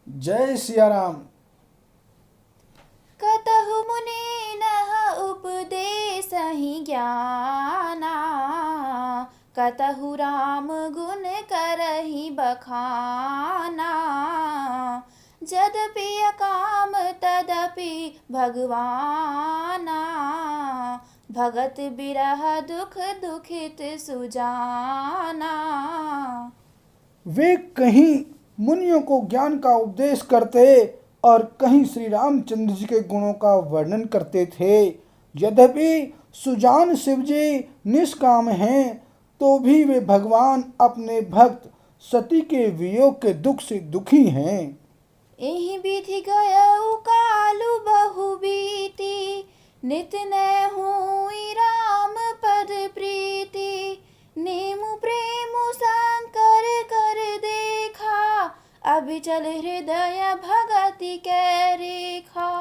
जय सिया राम। कतहु मुनि नः उपदेसहि ज्ञाना, कतहु राम गुण करहि बखाना। यद्यपि अकाम तदपि भगवाना, भगत बिरह दुख दुखित सुजाना। वे कहीं मुनियों को ज्ञान का उपदेश करते और कहीं श्री रामचंद्र जी के गुणों का वर्णन करते थे। यद्यपि सुजान शिव जी निष्काम हैं, तो भी वे भगवान अपने भक्त सती के वियोग के दुख से दुखी हैं। एहि विधि गयउ कालु बहु बीती, नित न हुई राम पद प्रीति। नेमु प्रेमु शंकर कर देखा, अभिचल हृदय भगति कै रेखा।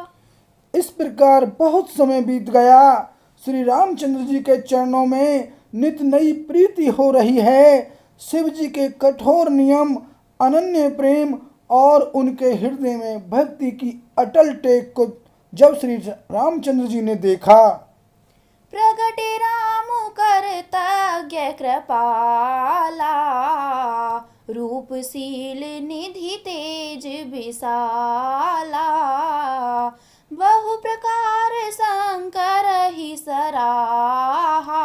इस प्रकार बहुत समय बीत गया। श्री रामचंद्र जी के चरणों में नित नई प्रीति हो रही है। शिव जी के कठोर नियम, अनन्य प्रेम और उनके हृदय में भक्ति की अटल टेक को जब श्री रामचंद्र जी ने देखा, प्रगटे रामु करतज्ञ कृपाला, रूपशील निधि तेज विशाला। बहु प्रकार शंकर ही सराहा,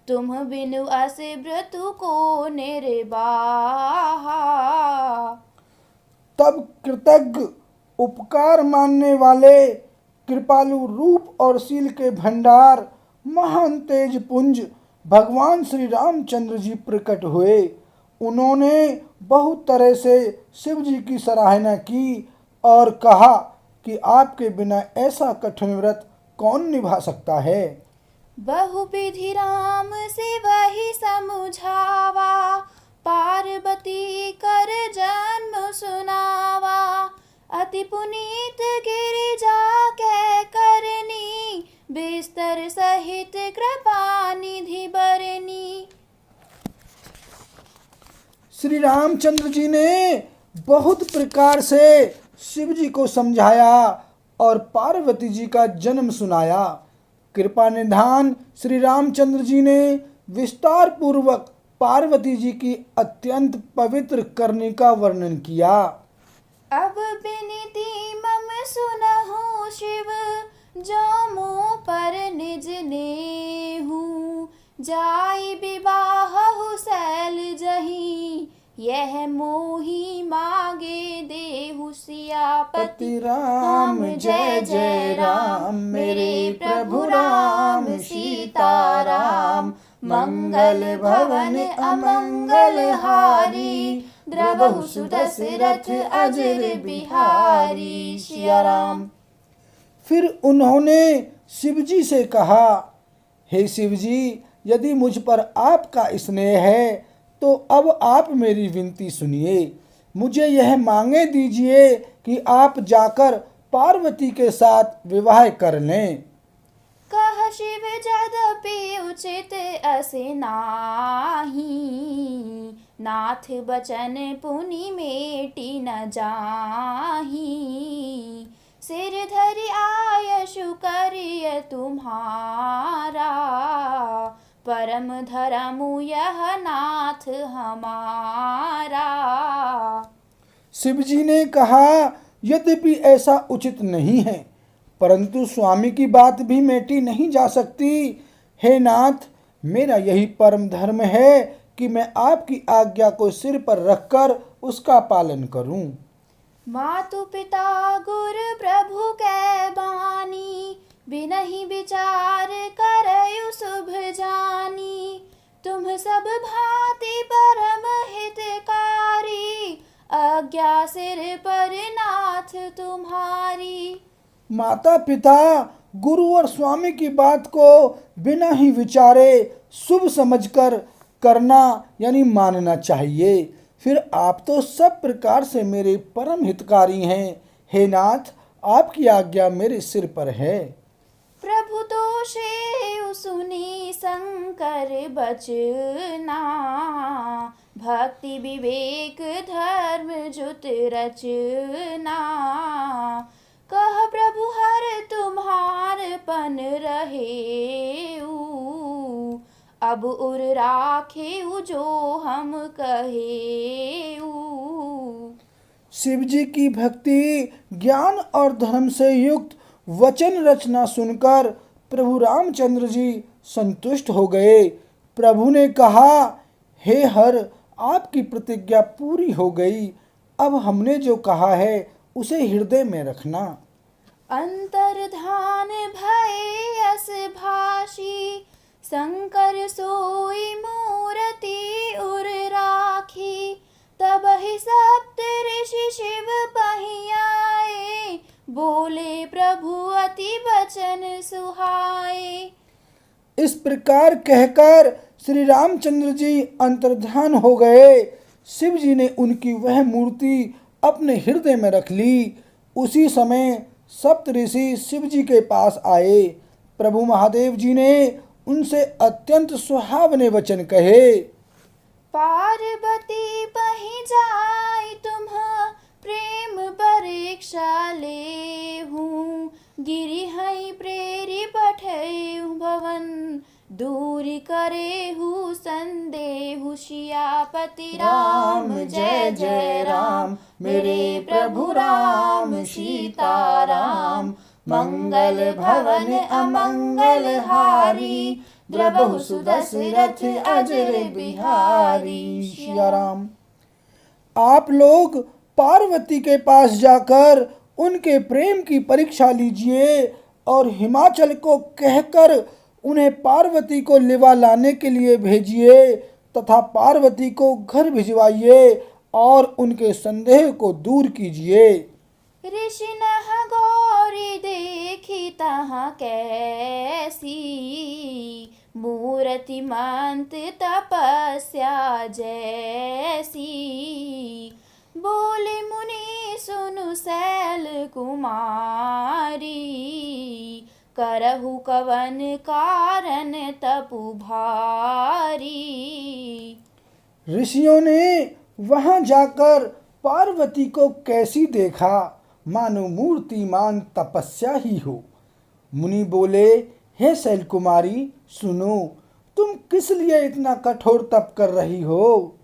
तुम बिनु अस व्रतु को निर्वाहा। तब कृतज्ञ, उपकार मानने वाले, कृपालु रूप और शील के भंडार, महान तेज पुंज भगवान श्री रामचंद्र जी प्रकट हुए। उन्होंने बहुत तरह से शिव जी की सराहना की और कहा कि आपके बिना ऐसा कठिन व्रत कौन निभा सकता है। बहुविधि राम से वही समुझावा, पार्वती कर जन्म सुनावा। अति पुनीत गिरिजा कै करनी, बिस्तर सहित कृपा निधि बरनी। श्री रामचंद्र जी ने बहुत प्रकार से शिव जी को समझाया और पार्वती जी का जन्म सुनाया। कृपा निधान श्री रामचंद्र जी ने विस्तार पूर्वक पार्वती जी की अत्यंत पवित्र करने का वर्णन किया। अब बिनती मम सुनहु शिव, जो मुँह पर निज नेहु। जाई विवाहु शैल जहीं, यह मोही मागे देहु। सियापति राम जय जय राम, मेरे प्रभु राम सीताराम। मंगल भवन अमंगल हारी, द्रवहु सुदशरथ अजर बिहारी। सिया राम। फिर उन्होंने शिव जी से कहा, हे शिव जी, यदि मुझ पर आपका स्नेह है तो अब आप मेरी विनती सुनिए। मुझे यह मांगे दीजिए कि आप जाकर पार्वती के साथ विवाह कर लें। कह शिव यद्यपि उचित असे नाही, नाथ बचन पुनि मेटि न जाही। सिर धरि आयशु करिय तुम्हारा, परम धर्मु यह नाथ हमारा। शिव जी ने कहा, यद्यपि ऐसा उचित नहीं है, परंतु स्वामी की बात भी मेटी नहीं जा सकती। हे नाथ, मेरा यही परम धर्म है कि मैं आपकी आज्ञा को सिर पर रखकर उसका पालन करूं। मातु पिता गुर प्रभु कै बानी, बिनहि विचार करयु शुभ जानी। तुम सब भांति परम हितकारी, आज्ञा सिर पर नाथ तुम्हारी। माता पिता, गुरु और स्वामी की बात को बिना ही विचारे शुभ समझकर करना यानी मानना चाहिए। फिर आप तो सब प्रकार से मेरे परम हितकारी हैं। हे नाथ, आपकी आज्ञा मेरे सिर पर है। प्रभु दोषे सुनी शंकर बचना, भक्ति विवेक धर्म धर्म जुत रचना। कह प्रभु हर तुम्हार पन रहेऊ, अब उर राखेऊ जो हम कहेऊ। शिव जी की भक्ति, ज्ञान और धर्म से युक्त वचन रचना सुनकर प्रभु रामचंद्र जी संतुष्ट हो गए। प्रभु ने कहा, हे हर, आपकी प्रतिज्ञा पूरी हो गई। अब हमने जो कहा है उसे हृदय में रखना। अंतर्धान भय अस भाषी, शंकर सोई मूर्ति उर राखी। तब ही सप्त ऋषि शिव पहि आए, बोले प्रभु अति बचन सुहाए। इस प्रकार कहकर श्री रामचंद्र जी अंतर्ध्यान हो गए। शिव जी ने उनकी वह मूर्ति अपने हृदय में रख ली। उसी समय सप्त ऋषि शिव जी के पास आए। प्रभु महादेव जी ने उनसे अत्यंत सुहावने वचन कहे। पार्वती पहि जाई तुम्ह, प्रेम परीक्षा लेहूं। गिरि हई प्रेरी पठेहु भवन, दूरी करेहु संदेहु। सियापति राम जय जय राम, मेरे प्रभु राम सीताराम। मंगल भवन अमंगल हारी, द्रबहु सुदशरथ अजर बिहारी। सिया राम। आप लोग पार्वती के पास जाकर उनके प्रेम की परीक्षा लीजिए और हिमाचल को कहकर उन्हें पार्वती को लिवा लाने के लिए भेजिए तथा पार्वती को घर भिजवाइए और उनके संदेह को दूर कीजिए। ऋषि नह गौरी देखी तहाँ कैसी, मूर्ति मंत तपस्या जैसी। बोले मुनि सुनु शैल कुमारी, करहु कवन कारण तपु भारी। ऋषियों ने वहां जाकर पार्वती को कैसी देखा, मानो मूर्तिमान तपस्या ही हो। मुनि बोले, हे शैल कुमारी, सुनो, तुम किस लिए इतना कठोर तप कर रही हो?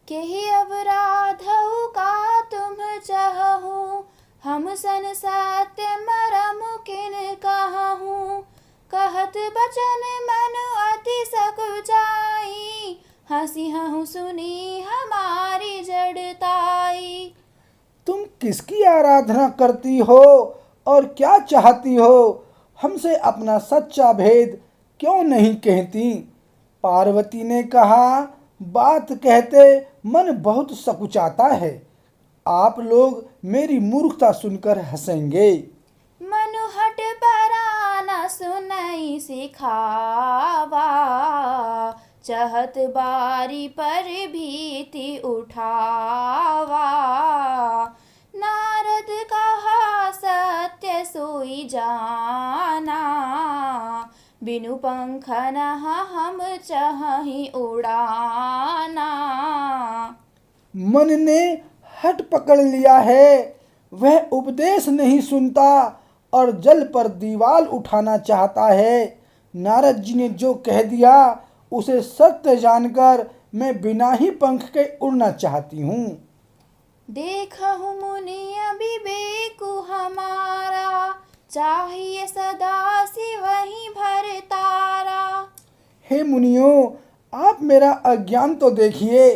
केहि अपराधउ का तुम चाहूं, हम सन सत्य मरम किन कहूं। कहत बचन मन अति सकुचाई, हंसी हूँ सुनी हमारी जड़ताई। तुम किसकी आराधना करती हो और क्या चाहती हो? हमसे अपना सच्चा भेद क्यों नहीं कहती? पार्वती ने कहा, बात कहते मन बहुत सकुचाता है। आप लोग मेरी मूर्खता सुनकर हंसेंगे। मनु हट पराना सुनई सिखावा, चहत बारी पर भीति उठावा। नारद कहा सत्य सोई जाना, बिनु पंख नह हम चाहि उड़ाना। मन ने हट पकड़ लिया है, वह उपदेश नहीं सुनता और जल पर दीवाल उठाना चाहता है। नारद जी ने जो कह दिया उसे सत्य जानकर मैं बिना ही पंख के उड़ना चाहती हूँ। देखहु मुनि अविवेकु हमारा, चाहिए सदा शिव ही भर तारा। हे मुनियों, आप मेरा अज्ञान तो देखिए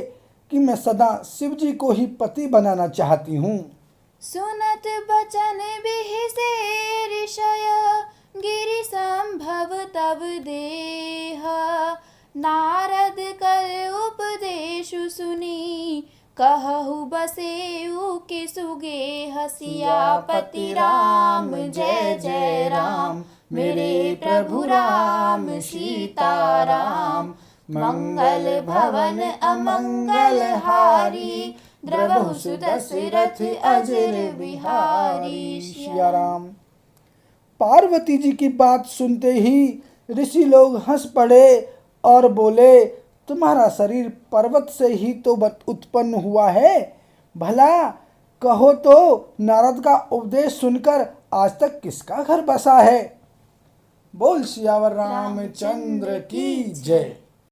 कि मैं सदा शिव जी को ही पति बनाना चाहती हूँ। सुनत बचन बिहि से ऋषय, गिरि संभव तब देह। नारद कर उपदेशु सुनी, कहु बसेउ कि सुगेह। सियापति राम जय जय राम, मेरे प्रभु राम सीताराम। मंगल भवन अमंगल हारी, द्रबहु सुदशरथ अजर बिहारी। सिया राम। पार्वती जी की बात सुनते ही ऋषि लोग हंस पड़े और बोले, तुम्हारा शरीर पर्वत से ही तो उत्पन्न हुआ है, भला कहो तो नारद का उपदेश सुनकर आज तक किसका घर बसा है। बोल सियावर रामचंद्र की जय।